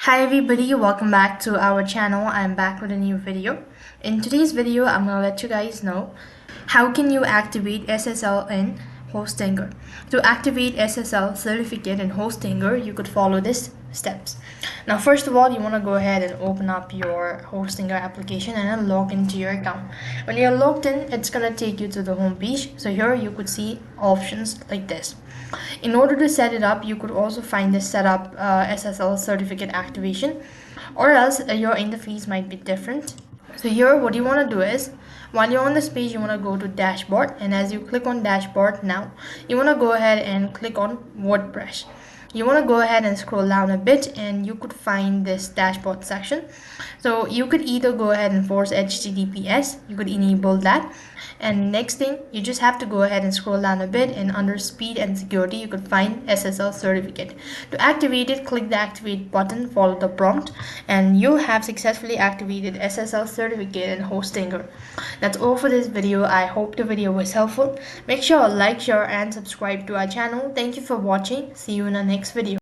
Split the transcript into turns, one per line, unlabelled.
Hi everybody, welcome back to our channel. I'm back with a new video. In today's video, I'm gonna let you guys know how can you activate SSL in Hostinger. To activate SSL certificate in Hostinger, you could follow these steps. Now, first of all, you want to go ahead and open up your Hostinger application and then log into your account. When you're logged in, it's gonna take you to the home page. So here you could see options like this. In order to set it up, you could also find the setup SSL certificate activation, or else your interface might be different. So here what you want to do is, while you're on this page, you want to go to dashboard, and as you click on dashboard now, you want to go ahead and click on WordPress. You want to go ahead and scroll down a bit and you could find this dashboard section. So you could either go ahead and force HTTPS, you could enable that, and next thing you just have to go ahead and scroll down a bit, and under speed and security you could find SSL certificate. To activate it, click the activate button, follow the prompt, and you have successfully activated SSL certificate in Hostinger. That's all for this video. I hope the video was helpful. Make sure to like, share and subscribe to our channel. Thank you for watching. See you in the next video.